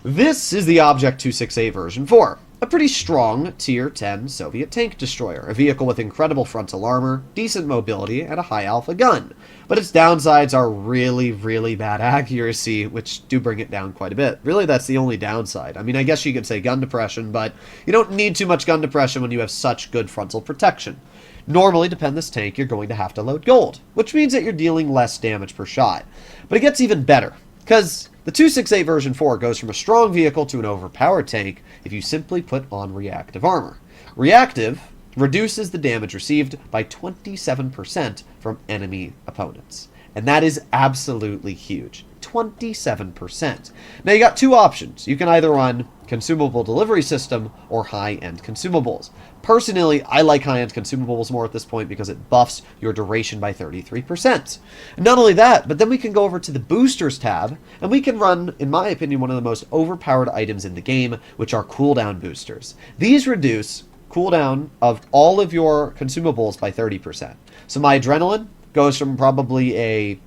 This is the Object 268 version 4. A pretty strong Tier 10 Soviet tank destroyer, a vehicle with incredible frontal armor, decent mobility, and a high alpha gun. But its downsides are really bad accuracy, which do bring it down quite a bit. Really, that's the only downside. I mean, I guess you could say gun depression, but you don't need too much gun depression when you have such good frontal protection. Normally, to pen this tank, you're going to have to load gold, which means that you're dealing less damage per shot. But it gets even better, because the 268 version 4 goes from a strong vehicle to an overpowered tank if you simply put on reactive armor. Reactive reduces the damage received by 27% from enemy opponents. And that is absolutely huge. 27%. Now you got two options. You can either run consumable delivery system or high-end consumables. Personally, I like high-end consumables more at this point because it buffs your duration by 33%. And not only that, but then we can go over to the boosters tab, and we can run, in my opinion, one of the most overpowered items in the game, which are cooldown boosters. These reduce cooldown of all of your consumables by 30%. So my adrenaline goes from probably a,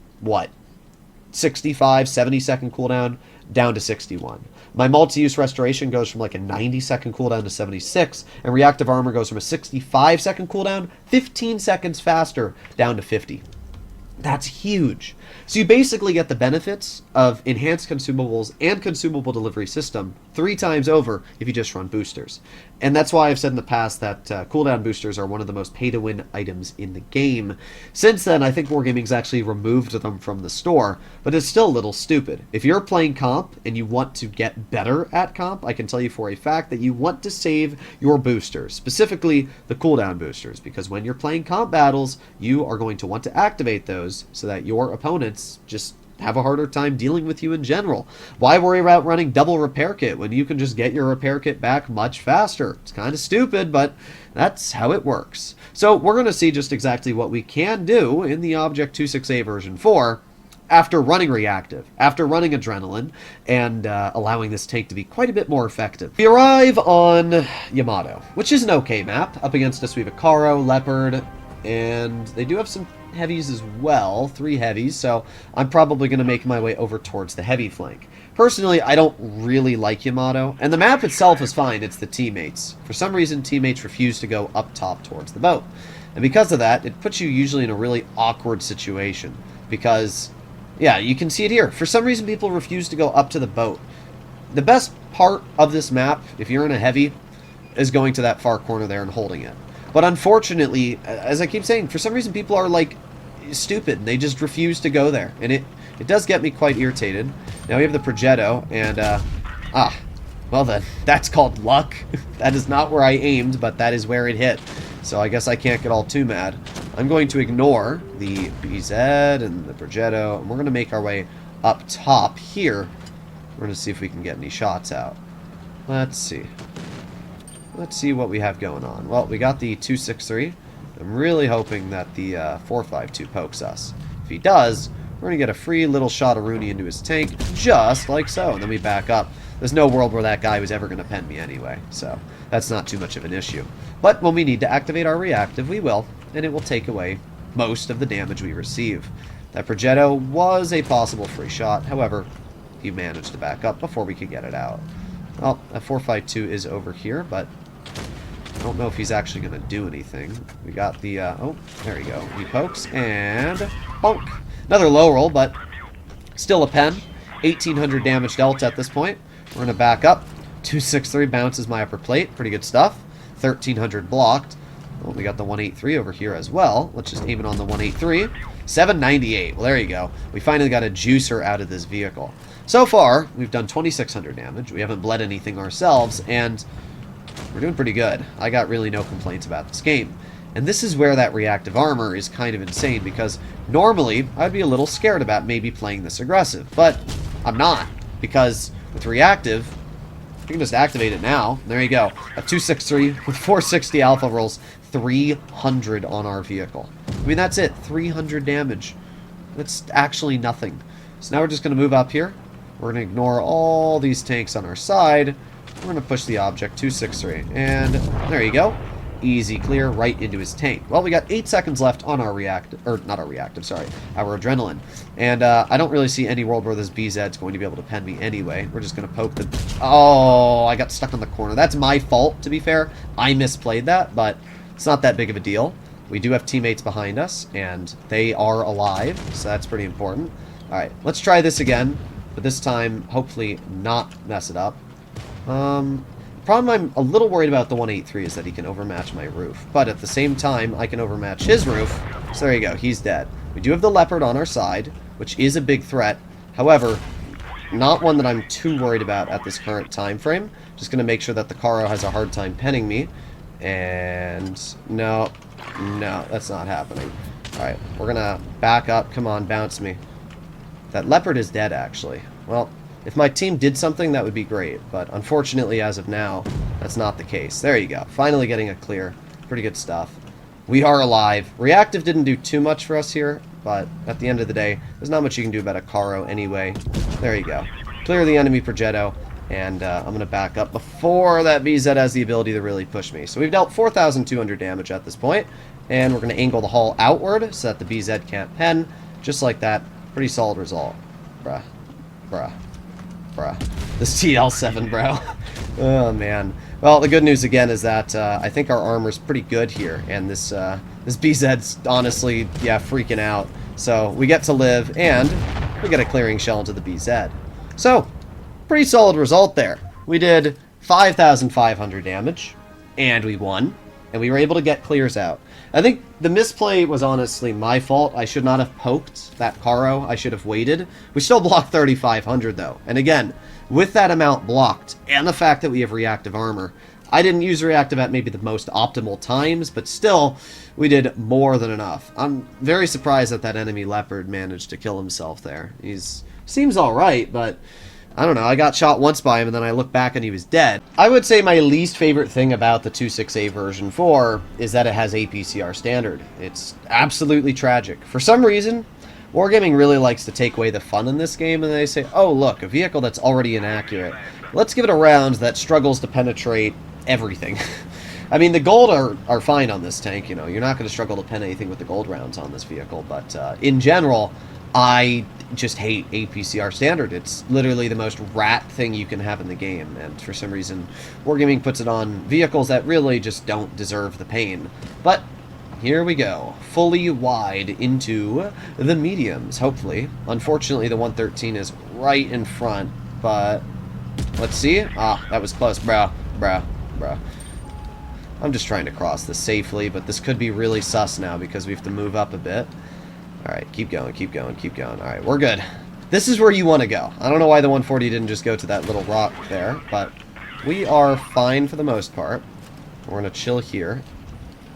65, 70-second cooldown down to 61. My multi-use restoration goes from like a 90-second cooldown to 76, and reactive armor goes from a 65-second cooldown, 15 seconds faster, down to 50. That's huge. So you basically get the benefits of enhanced consumables and consumable delivery system 3 times over if you just run boosters. And that's why I've said in the past that cooldown boosters are one of the most pay-to-win items in the game. Since then, I think Wargaming's actually removed them from the store, but it's still a little stupid. If you're playing comp and you want to get better at comp, I can tell you for a fact that you want to save your boosters, specifically the cooldown boosters, because when you're playing comp battles, you are going to want to activate those so that your opponents just have a harder time dealing with you in general. Why worry about running double repair kit when you can just get your repair kit back much faster? It's kind of stupid, but that's how it works. So we're going to see just exactly what we can do in the Object 268 version 4 after running reactive, after running adrenaline, and allowing this tank to be quite a bit more effective. We arrive on Yamato, which is an okay map. Up against us we have a Karo, Leopard, and they do have some heavies as well, 3 heavies, so I'm probably going to make my way over towards the heavy flank. Personally, I don't really like Yamato, and the map itself is fine, it's the teammates. For some reason, teammates refuse to go up top towards the boat. And because of that, it puts you usually in a really awkward situation, because, yeah, you can see it here. For some reason, people refuse to go up to the boat. The best part of this map, if you're in a heavy, is going to that far corner there and holding it. But unfortunately, as I keep saying, for some reason people are like stupid and they just refuse to go there. And it does get me quite irritated. Now we have the Progetto and, well then, that's called luck. That is not where I aimed, but that is where it hit. So I guess I can't get all too mad. I'm going to ignore the BZ and the Progetto, and we're going to make our way up top here. We're going to see if we can get any shots out. Let's see. Let's see what we have going on. Well, we got the 263. I'm really hoping that the 452 pokes us. If he does, we're going to get a free little shot of Rooney into his tank, just like so, and then we back up. There's no world where that guy was ever going to pen me anyway, so that's not too much of an issue. But when we need to activate our reactive, we will, and it will take away most of the damage we receive. That Progetto was a possible free shot, however, he managed to back up before we could get it out. Well, that 452 is over here, but I don't know if he's actually going to do anything. We got the, oh, there you go. He pokes, and bonk. Another low roll, but still a pen. 1,800 damage dealt at this point. We're going to back up. 263 bounces my upper plate. Pretty good stuff. 1,300 blocked. Well, we got the 183 over here as well. Let's just aim it on the 183. 798. Well, there you go. We finally got a juicer out of this vehicle. So far, we've done 2,600 damage. We haven't bled anything ourselves, and we're doing pretty good. I got really no complaints about this game. And this is where that reactive armor is kind of insane, because normally I'd be a little scared about maybe playing this aggressive, but I'm not, because with reactive, you can just activate it now. There you go. A 263 with 460 alpha rolls, 300 on our vehicle. I mean, that's it. 300 damage. That's actually nothing. So now we're just going to move up here. We're going to ignore all these tanks on our side. We're going to push the Object 263. And there you go. Easy clear right into his tank. Well, we got 8 seconds left on our reactive, or not our reactive, sorry, our adrenaline. And I don't really see any world where this BZ's going to be able to pen me anyway. We're just going to poke the... Oh, I got stuck on the corner. That's my fault, to be fair. I misplayed that, but it's not that big of a deal. We do have teammates behind us, and they are alive, so that's pretty important. All right, let's try this again, but this time, hopefully not mess it up. Problem I'm a little worried about the 183 is that he can overmatch my roof. But at the same time, I can overmatch his roof. So there you go, he's dead. We do have the Leopard on our side, which is a big threat. However, not one that I'm too worried about at this current time frame. Just going to make sure that the Caro has a hard time penning me. And no, that's not happening. Alright, we're going to back up. Come on, bounce me. That Leopard is dead, actually. Well... if my team did something, that would be great, but unfortunately, as of now, that's not the case. There you go. Finally getting a clear. Pretty good stuff. We are alive. Reactive didn't do too much for us here, but at the end of the day, there's not much you can do about a Caro anyway. There you go. Clear the enemy progetto, and I'm going to back up before that BZ has the ability to really push me. So we've dealt 4,200 damage at this point, and we're going to angle the hull outward so that the BZ can't pen. Just like that. Pretty solid result. Bruh. This TL7, bro. Oh, man. Well, the good news, again, is that I think our armor's pretty good here, and this BZ's honestly, yeah, freaking out. So, we get to live, and we get a clearing shell into the BZ. So, pretty solid result there. We did 5,500 damage, and we won, and we were able to get clears out. I think the misplay was honestly my fault. I should not have poked that Caro. I should have waited. We still blocked 3,500 though. And again, with that amount blocked, and the fact that we have reactive armor, I didn't use reactive at maybe the most optimal times, but still, we did more than enough. I'm very surprised that that enemy Leopard managed to kill himself there. Seems alright, but... I don't know, I got shot once by him and then I looked back and he was dead. I would say my least favorite thing about the 2.6a version 4 is that it has APCR standard. It's absolutely tragic. For some reason, Wargaming really likes to take away the fun in this game, and they say, oh look, a vehicle that's already inaccurate. Let's give it a round that struggles to penetrate everything. I mean, the gold are fine on this tank, you know. You're not going to struggle to pen anything with the gold rounds on this vehicle, but in general, I just hate APCR standard. It's literally the most rat thing you can have in the game, and for some reason Wargaming puts it on vehicles that really just don't deserve the pain. But here we go, fully wide into the mediums, hopefully. Unfortunately, the 113 is right in front, but let's see. Ah, that was close, bro. I'm just trying to cross this safely, but this could be really sus now because we have to move up a bit. Alright, keep going. Alright, we're good. This is where you want to go. I don't know why the 140 didn't just go to that little rock there, but we are fine for the most part. We're going to chill here,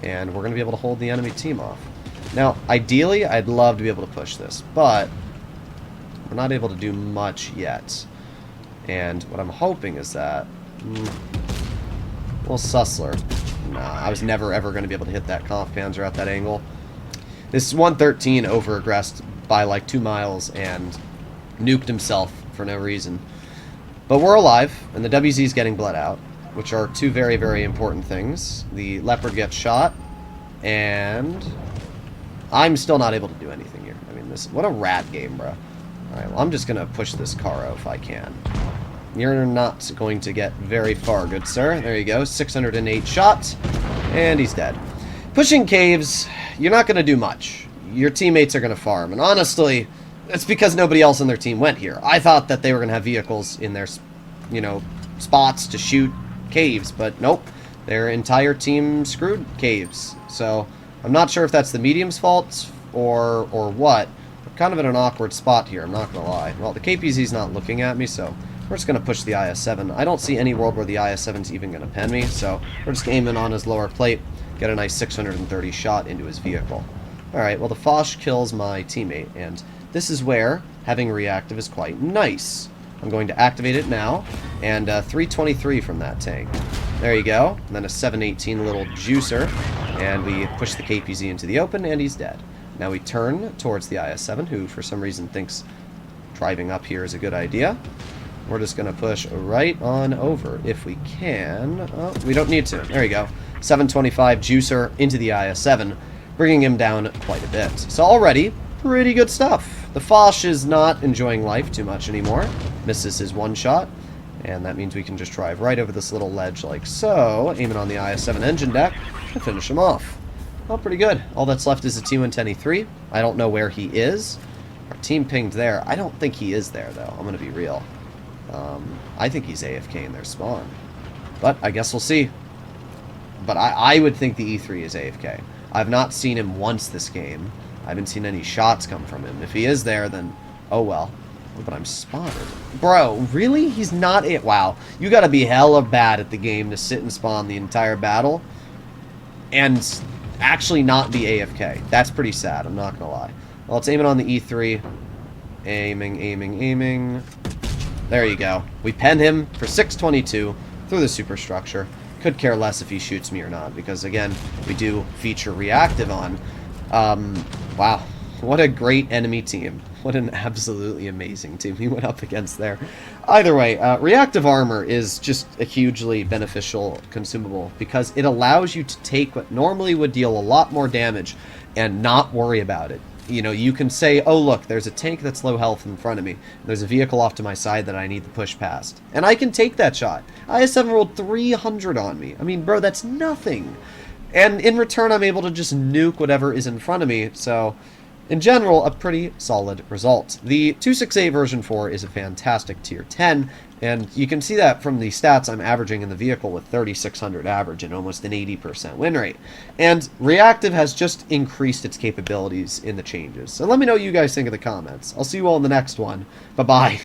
and we're going to be able to hold the enemy team off. Now, ideally, I'd love to be able to push this, but we're not able to do much yet. And what I'm hoping is that... well, Sussler. Nah, I was never ever going to be able to hit that Kampfpanzer at that angle. This 113 over-aggressed by like 2 miles and nuked himself for no reason. But we're alive, and the WZ's getting bled out, which are two very, very important things. The Leopard gets shot, and I'm still not able to do anything here. I mean, what a rat game, bro. Alright, well, I'm just going to push this Caro if I can. You're not going to get very far, good sir. There you go, 608 shots, and he's dead. Pushing caves, you're not going to do much. Your teammates are going to farm, and honestly, it's because nobody else on their team went here. I thought that they were going to have vehicles in their, you know, spots to shoot caves, but nope. Their entire team screwed caves. So, I'm not sure if that's the medium's fault or what. We're kind of in an awkward spot here, I'm not going to lie. Well, the KPZ's not looking at me, so we're just going to push the IS-7. I don't see any world where the IS-7's even going to pen me, so we're just aiming on his lower plate, get a nice 630 shot into his vehicle. Alright, well, the Foch kills my teammate, and this is where having reactive is quite nice. I'm going to activate it now, and 323 from that tank. There you go, and then a 718 little juicer, and we push the KPZ into the open, and he's dead. Now we turn towards the IS-7, who for some reason thinks driving up here is a good idea. we're just going to push right on over if we can. Oh, we don't need to. There you go. 725 Juicer into the IS-7, bringing him down quite a bit. So already, pretty good stuff. The Foch is not enjoying life too much anymore. Misses his one shot, and that means we can just drive right over this little ledge like so, aiming on the IS-7 engine deck, and finish him off. Well, pretty good. All that's left is a T-110 E3. I don't know where he is. Our team pinged there. I don't think he is there, though. I'm going to be real. I think he's AFK in their spawn. But I guess we'll see. But I would think the E3 is AFK. I've not seen him once this game. I haven't seen any shots come from him. If he is there, then oh well. But I'm spotted. Bro, really? He's not it. Wow. You gotta be hella bad at the game to sit and spawn the entire battle and actually not be AFK. That's pretty sad, I'm not gonna lie. Well, let's aim it on the E3. Aiming, aiming, aiming. There you go. We pen him for 622 through the superstructure. Could care less if he shoots me or not, because again, we do feature reactive on. Wow. What a great enemy team. What an absolutely amazing team he went up against there. Either way, reactive armor is just a hugely beneficial consumable because it allows you to take what normally would deal a lot more damage and not worry about it. You know, you can say, oh look, there's a tank that's low health in front of me. There's a vehicle off to my side that I need to push past. And I can take that shot. IS-7 rolled 300 on me. I mean, bro, that's nothing. And in return, I'm able to just nuke whatever is in front of me. So, in general, a pretty solid result. The 268 version 4 is a fantastic tier 10. And you can see that from the stats I'm averaging in the vehicle with 3,600 average and almost an 80% win rate. And Reactive has just increased its capabilities in the changes. So let me know what you guys think in the comments. I'll see you all in the next one. Bye-bye.